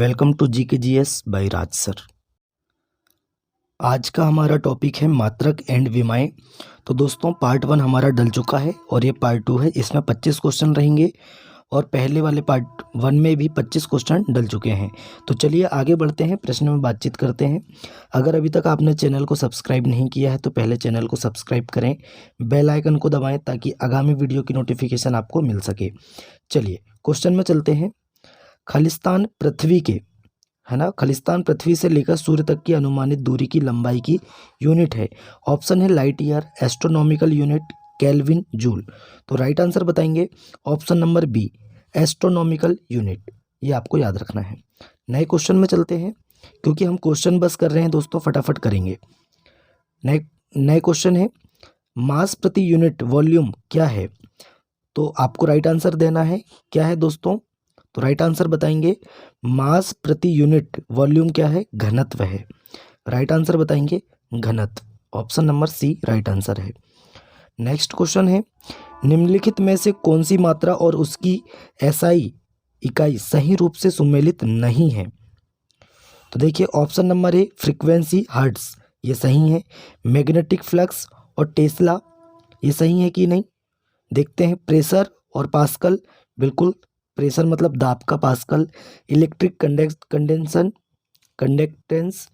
Welcome to जी के G S by Raj sir. आज का हमारा टॉपिक है मात्रक एंड विमाएं। तो दोस्तों पार्ट 1 हमारा डल चुका है और ये पार्ट 2 है। इसमें 25 क्वेश्चन रहेंगे और पहले वाले पार्ट 1 में भी 25 क्वेश्चन डल चुके हैं। तो चलिए आगे बढ़ते हैं, प्रश्न में बातचीत करते हैं। अगर अभी तक आपने चैनल को सब्सक्राइब नहीं किया है तो पहले चैनल को सब्सक्राइब करें, बेल आइकन को दबाएं ताकि आगामी वीडियो की नोटिफिकेशन आपको मिल सके। चलिए क्वेश्चन में चलते हैं। खालिस्तान पृथ्वी के खालिस्तान पृथ्वी से लेकर सूर्य तक की अनुमानित दूरी की लंबाई की यूनिट है। ऑप्शन है light year, astronomical unit, kelvin, joule. तो राइट आंसर बताएंगे option number B, astronomical unit. ये आपको याद रखना है। नए क्वेश्चन में चलते हैं, क्योंकि हम क्वेश्चन बस कर रहे हैं दोस्तों, फटाफट करेंगे। नए क्वेश्चन है, मास प्रति यूनिट वॉल्यूम क्या है? तो आपको राइट आंसर देना है। क्या है दोस्तों? तो राइट आंसर बताएंगे मास प्रति यूनिट वॉल्यूम क्या है? घनत्व है। राइट आंसर बताएंगे घनत्व। Option number C right answer है। नेक्स्ट क्वेश्चन है, निम्नलिखित में से कौन सी मात्रा और उसकी एसआई इकाई सही रूप से सुमेलित नहीं है? तो देखिए ऑप्शन नंबर ए फ्रीक्वेंसी हर्ट्ज, ये सही है। मैग्नेटिक फ्लक्स और टेस्ला, ये सही है कि नहीं? देखते हैं। प्रेशर और पास्कल, बिल्कुल प्रेशर मतलब दाब का, पास्कल। इलेक्ट्रिक कंडक्टेंस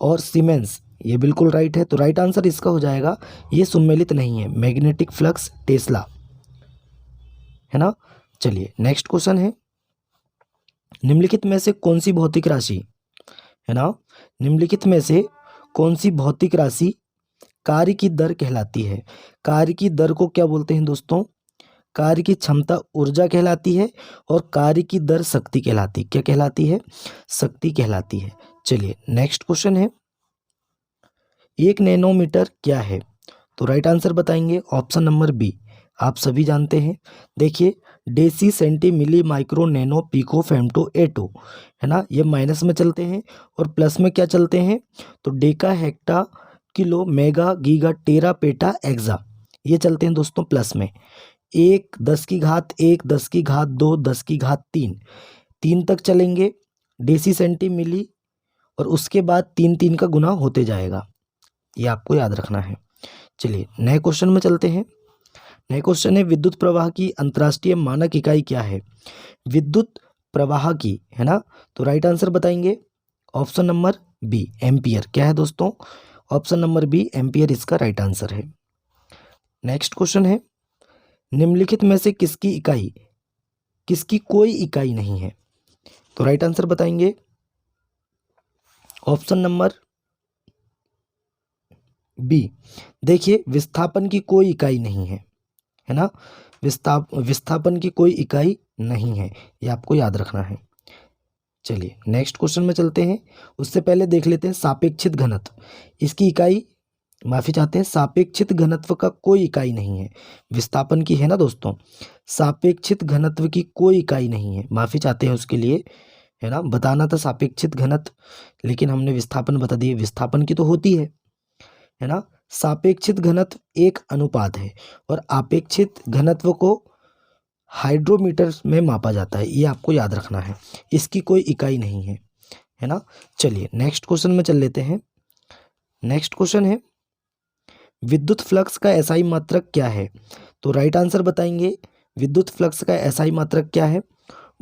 और सीमेंस, ये बिल्कुल राइट है। तो राइट आंसर इसका हो जाएगा, ये सुमेलित नहीं है, मैग्नेटिक फ्लक्स, टेस्ला, है ना। चलिए नेक्स्ट क्वेश्चन है, निम्नलिखित में से कौन सी भौतिक राशि, है ना, निम्नलिखित में से कौन सी भौतिक राशि कार्य की दर कहलाती है? कार्य की दर को क्या बोलते हैं दोस्तों? कार्य की क्षमता ऊर्जा कहलाती है और कार्य की दर शक्ति कहलाती, क्या कहलाती है? शक्ति कहलाती है। चलिए नेक्स्ट क्वेश्चन है, 1 नैनोमीटर क्या है? तो राइट आंसर बताएंगे ऑप्शन नंबर बी, आप सभी जानते हैं। देखिए डेसी, सेंटी, मिली, माइक्रो, नैनो, पिको, फेम्टो, एटो, है ना। ये माइनस में चलते हैं और प्लस में क्या चलते हैं? तो deca, hecto, kilo, mega, giga, tera, peta, exa, ये चलते हैं दोस्तों प्लस में। 1 10 की घात 1, 10 की घात 2, 10 की घात 3 तक चलेंगे डेसी, सेंटी, मिली, और उसके बाद 3 का गुना होते जाएगा, ये आपको याद रखना है। चलिए नए क्वेश्चन में चलते हैं। नए क्वेश्चन है, विद्युत प्रवाह की अंतर्राष्ट्रीय मानक इकाई क्या है? विद्युत प्रवाह की, है ना। तो राइट आंसर बताएंगे ऑप्शन नंबर बी, एम्पियर। क्या है दोस्तों? ऑप्शन नंबर बी, एम्पियर इसका राइट आंसर है। नेक्स्ट क्वेश्चन है, निम्नलिखित में से किसकी कोई इकाई नहीं है? तो राइट आंसर बताएंगे ऑप्शन नंबर बी। देखिए विस्थापन की कोई इकाई नहीं है, है ना। विस्थापन की कोई इकाई नहीं है, ये आपको याद रखना है। चलिए नेक्स्ट क्वेश्चन में चलते हैं। उससे पहले देख लेते हैं सापेक्षित घनत्व, इसकी इकाई, माफी चाहते हैं, सापेक्षित घनत्व का कोई इकाई नहीं है। विस्थापन की है ना दोस्तों, सापेक्षित घनत्व की कोई इकाई नहीं है, माफी चाहते हैं उसके लिए, है ना। बताना था सापेक्षित घनत्व, लेकिन हमने विस्थापन बता दिए। विस्थापन की तो होती है ना। सापेक्षित घनत्व एक अनुपात है और आपेक्षित घनत्व को हाइड्रोमीटर में मापा जाता है, ये आपको याद रखना है। इसकी कोई इकाई नहीं है ना। चलिए नेक्स्ट क्वेश्चन में चल लेते हैं। नेक्स्ट क्वेश्चन है, विद्युत फ्लक्स का एसआई मात्रक क्या है? तो राइट आंसर बताएंगे विद्युत फ्लक्स का एसआई मात्रक क्या है?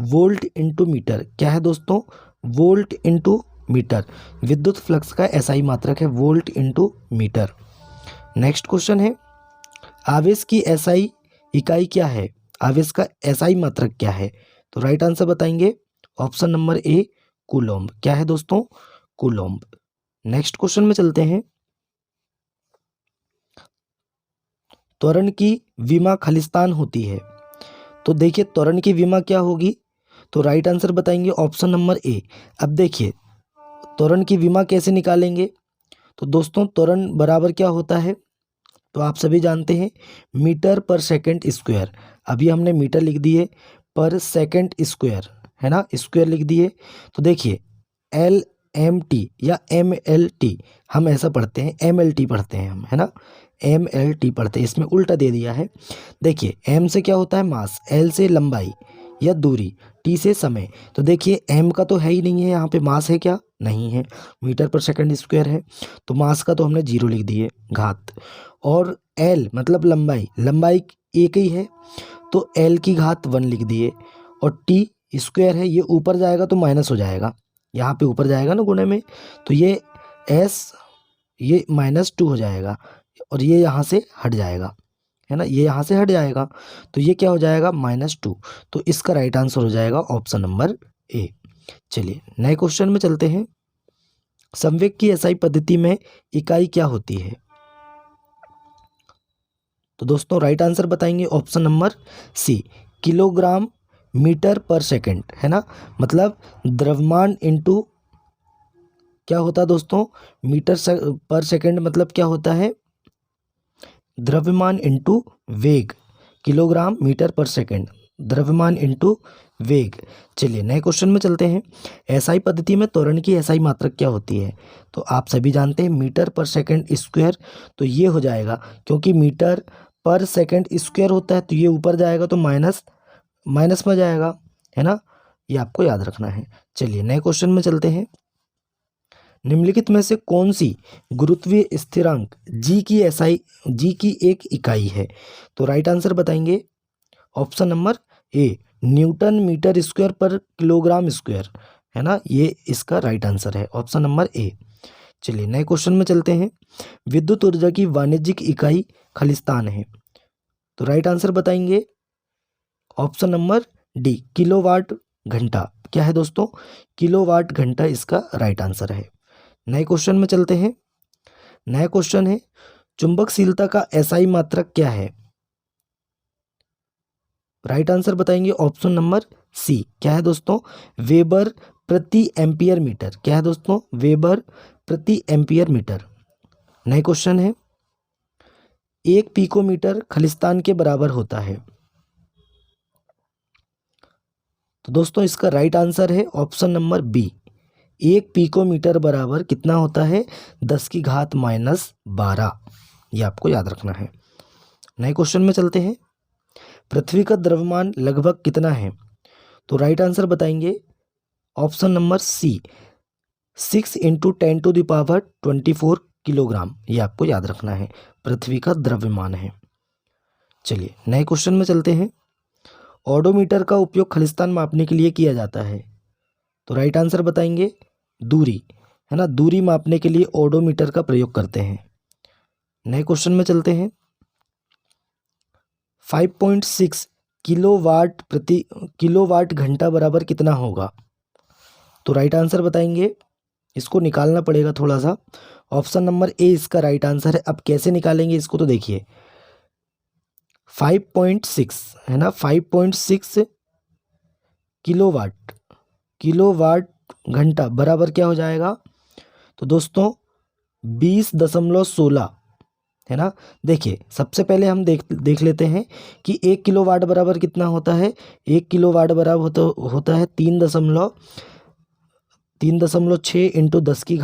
Volt into metre. क्या है दोस्तों? Volt into metre. विद्युत फ्लक्स का एसआई मात्रक है volt into metre. Next question है, आवेश की एसआई इकाई क्या है? आवेश का एसआई मात्रक क्या है? तो राइट आंसर बताएंगे ऑप्शन नंबर ए, कूलॉम्ब। क्या है दोस्तों? कूलॉम्ब। नेक्स्ट क्वेश्चन में चलते हैं, त्वरण की विमा खालिस्तान होती है। तो देखिए त्वरण की विमा क्या होगी? तो राइट आंसर बताएंगे ऑप्शन नंबर ए। अब देखिए त्वरण की विमा कैसे निकालेंगे? तो दोस्तों त्वरण बराबर क्या होता है? तो आप सभी जानते हैं, मीटर पर सेकंड स्क्वायर। अभी हमने मीटर लिख दिए, पर सेकंड स्क्वायर, है ना, स्क्वायर लिख दिए। तो देखिए LMT या MLT, हम ऐसा पढ़ते हैं, MLT पढ़ते हैं हम, है ना, MLT पढ़ते हैं, इसमें उल्टा दे दिया है। देखिए M से क्या होता है? मास, L से लंबाई या दूरी, टी से समय, तो देखिए एम का तो है ही नहीं है यहाँ पे, मास है क्या, नहीं है, मीटर पर सेकंड स्क्वायर है, तो मास का तो हमने 0 लिख दिए घात। और एल मतलब लंबाई, लंबाई एक ही है, तो एल की घात 1 लिख दिए। और टी स्क्वायर है, ये ऊपर जाएगा तो माइनस हो जाएगा, यहाँ पे ऊपर जाएगा ना गुणे में, तो ये एस ये -2 हो जाएगा, और ये यहाँ से हट जाएगा, है ना, ये यहाँ से हट जाएगा, तो ये क्या हो जाएगा -2। तो इसका राइट आंसर हो जाएगा ऑप्शन नंबर ए। चलिए नए क्वेश्चन में चलते हैं। संवेग की एसआई पद्धति में इकाई क्या होती है? तो दोस्तों राइट आंसर बताएंगे option number C, kilogram metre पर सेकंड, है ना, मतलब द्रव्यमान इंटू क्या होता है दोस्तों, पर सेकंड मतलब क्या होता है, द्रव्यमान इंटू वेग, किलोग्राम मीटर पर सेकंड, द्रव्यमान इंटू वेग। चलिए नए क्वेश्चन में चलते हैं। एसआई पद्धति में त्वरण की एसआई मात्रक क्या होती है? तो आप सभी जानते हैं मीटर पर सेकंड स्क्वायर, तो ये हो जाएगा, क्योंकि मीटर पर सेकंड स्क्वायर होता है तो ये ऊपर जाएगा तो माइनस माइनस में जाएगा, है ना, ये आपको याद रखना है। चलिए नए क्वेश्चन में चलते हैं। निम्नलिखित में से कौन सी गुरुत्वीय स्थिरांक जी की एक इकाई है? तो राइट आंसर बताएंगे option number A, newton metre square पर किलोग्राम स्क्वायर, है ना, ये इसका राइट आंसर है ऑप्शन नंबर ए। चलिए नए क्वेश्चन में चलते हैं। विद्युत ऊर्जा की वाणिज्यिक इकाई खालिस्तान है, तो राइट आंसर बताएंगे ऑप्शन नंबर डी, किलोवाट घंटा। क्या है दोस्तों, किलोवाट घंटा इसका राइट आंसर है। नए क्वेश्चन में चलते हैं। नया क्वेश्चन है, चुंबकशीलता का एसआई मात्रक क्या है? राइट आंसर बताएंगे ऑप्शन नंबर सी, क्या है दोस्तों, वेबर प्रति एम्पियर मीटर। क्या है दोस्तों, वेबर प्रति एम्पियर मीटर। नए क्वेश्चन है, एक पिकोमीटर खालिस्तान के बराबर होता है? तो दोस्तों इसका राइट आंसर है ऑप्शन नंबर बी, एक पिकोमीटर बराबर कितना होता है, 10 की घात -12, ये आपको याद रखना है। नए क्वेश्चन में चलते हैं। पृथ्वी का द्रव्यमान लगभग कितना है? तो राइट आंसर बताएंगे ऑप्शन नंबर सी, 6 × 10⁻24 किलोग्राम, ये आपको याद रखना है, पृथ्वी का द्रव्यमान है। चलिए नए क्वेश्चन में चलते हैं। ओडोमीटर का उपयोग खालिस्तान मापने के लिए किया जाता है? तो राइट आंसर बताएंगे दूरी, है ना, दूरी मापने के लिए ओडोमीटर का प्रयोग करते हैं। नए क्वेश्चन में चलते हैं। 5.6 किलोवाट घंटा बराबर कितना होगा? तो राइट आंसर बताएंगे, इसको निकालना पड़ेगा थोड़ा सा, ऑप्शन नंबर ए इसका राइट आंसर है। अब कैसे निकालेंगे इसको, तो देखिए 5.6 है ना, 5.6 किलोवाट घंटा बराबर क्या हो जाएगा, तो दोस्तों 20.16, है ना। देखिए सबसे पहले हम देख लेते हैं कि 1 किलोवाट बराबर कितना होता है। 1 किलोवाट बराबर होता है 3.6 इंटू 10 की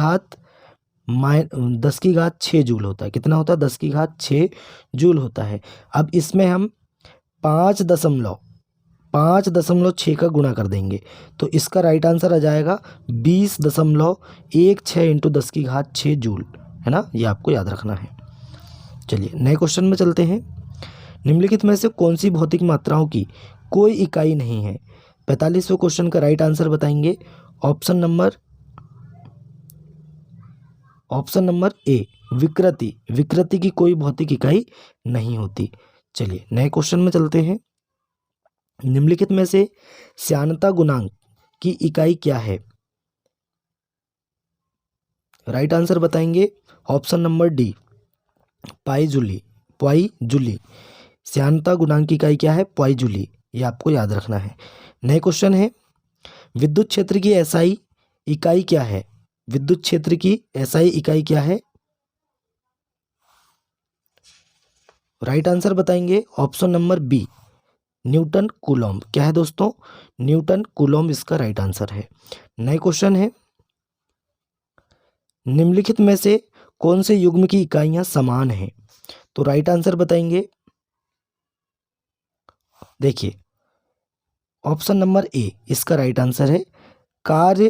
घात 6 जूल होता है। कितना होता है, 10 की घात 6 जूल होता है। अब इसमें हम 5.6 का गुणा कर देंगे, तो इसका राइट आंसर आ जाएगा 20.16 इंटू 10 की घात 6 जूल, है ना, ये आपको याद रखना है। चलिए नए क्वेश्चन में चलते हैं। निम्नलिखित में से कौन सी भौतिक मात्राओं की कोई इकाई नहीं है? 45वें क्वेश्चन का राइट आंसर बताएंगे ऑप्शन नंबर ए, विकृति की कोई भौतिक इकाई नहीं होती। चलिए नए क्वेश्चन में चलते हैं। निम्नलिखित में से श्यानता गुणांक की इकाई क्या है? राइट आंसर बताएंगे ऑप्शन नंबर डी, पाई जूली। श्यानता गुणांक की इकाई क्या है, पाई जूली, ये आपको याद रखना है। नए क्वेश्चन है, विद्युत क्षेत्र की एसआई इकाई क्या है? विद्युत क्षेत्र की एसआई इकाई क्या है? राइट आंसर बताएंगे option number B, newton coulomb. क्या है दोस्तों, न्यूटन कूलॉम इसका राइट आंसर है। नए क्वेश्चन है, निम्नलिखित में से कौन से युग्म की इकाइयां समान हैं? तो राइट आंसर बताएंगे, देखिए ऑप्शन नंबर ए इसका राइट आंसर है। कार्य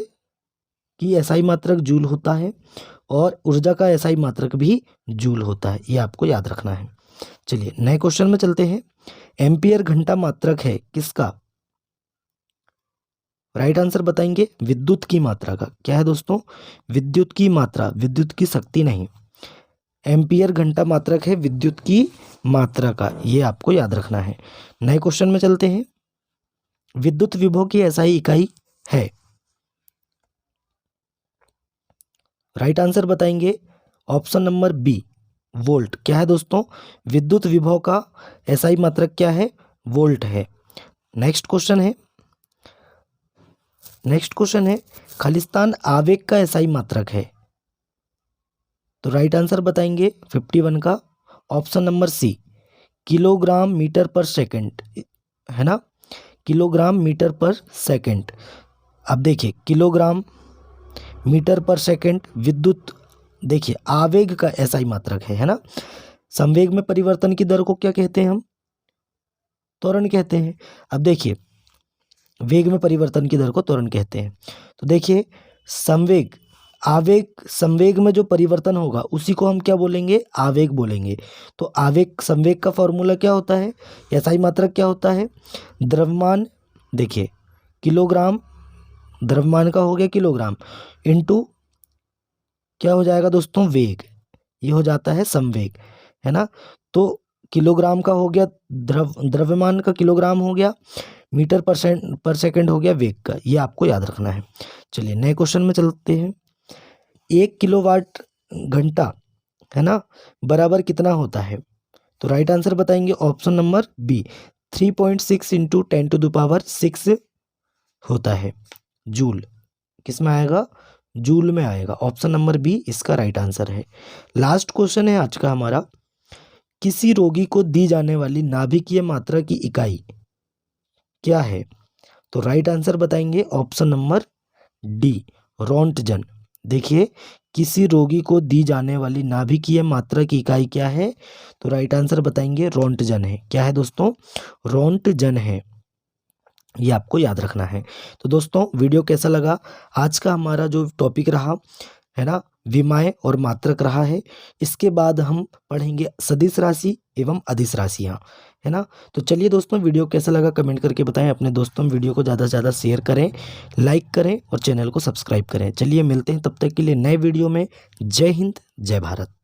की एसआई मात्रक जूल होता है और ऊर्जा का एसआई मात्रक भी जूल होता है, ये आपको याद रखना है। चलिए नए क्वेश्चन में चलते हैं। एम्पियर घंटा मात्रक है किसका? राइट आंसर बताएंगे विद्युत की मात्रा का। क्या है दोस्तों? विद्युत की मात्रा, विद्युत की शक्ति नहीं। एम्पियर घंटा मात्रक है विद्युत की मात्रा का, ये आपको याद रखना है। नए क्वेश्चन में चलते हैं। विद्युत विभव की एसआई इकाई है। राइट आंसर बताएंगे ऑप्शन नंबर बी वोल्ट। क्या है दोस्तों? विद्युत विभव का एसआई मात्रक क्या है? वोल्ट है। नेक्स्ट क्वेश्चन है खालिस्तान आवेग का एसआई मात्रक है। तो राइट आंसर बताएंगे 51 का option number C kilogram metre पर सेकंड, है ना? किलोग्राम मीटर पर सेकंड। अब देखिए किलोग्राम मीटर पर सेकंड विद्युत, देखिए आवेग का एसआई मात्रक है ना? संवेग में परिवर्तन की दर को क्या कहते हैं हम? त्वरण कहते हैं। अब देखिए वेग में परिवर्तन की दर को त्वरण कहते हैं। तो देखिए संवेग, आवेग, संवेग में जो परिवर्तन होगा उसी को हम क्या बोलेंगे? आवेग बोलेंगे। तो आवेग, संवेग का फॉर्मूला क्या होता है? एसआई मात्रक क्या होता है? द्रव्यमान, देखिए किलोग्राम, द्रव्यमान का हो गया किलोग्राम, इनटू क्या हो जाएगा दोस्तों? वेग, ये हो जाता है संवेग, है ना? तो किलोग्राम का हो गया द्रव्यमान का किलोग्राम हो गया, मीटर पर सेकंड हो गया वेग का, ये आपको याद रखना है। चलिए नए क्वेश्चन में चलते हैं। 1 किलोवाट घंटा, है ना, बराबर कितना होता है? तो राइट आंसर बताएंगे ऑप्शन नंबर बी 3.6 इंटू 10⁶ होता है। जूल किस में आएगा? जूल में आएगा। ऑप्शन नंबर बी इसका राइट आंसर है। लास्ट क्वेश्चन है आज का हमारा। किसी रोगी को दी जाने वाली नाभिकीय मात्रा की इकाई क्या है? तो राइट आंसर बताएंगे ऑप्शन नंबर डी रोंटजन। देखिए किसी रोगी को दी जाने वाली नाभिकीय मात्रा की इकाई क्या है? तो राइट आंसर बताएंगे रोंटजन है। क्या है दोस्तों? रोंटजन है, ये आपको याद रखना है। तो दोस्तों वीडियो कैसा लगा? आज का हमारा जो टॉपिक रहा है ना, विमाएं और मात्रक रहा है। इसके बाद हम पढ़ेंगे सदिश राशि एवं अदिश राशियाँ, है ना? तो चलिए दोस्तों वीडियो कैसा लगा कमेंट करके बताएं। अपने दोस्तों में वीडियो को ज़्यादा से ज़्यादा शेयर करें, लाइक करें और चैनल को सब्सक्राइब करें। चलिए मिलते हैं तब तक के लिए नए वीडियो में। जय हिंद, जय भारत।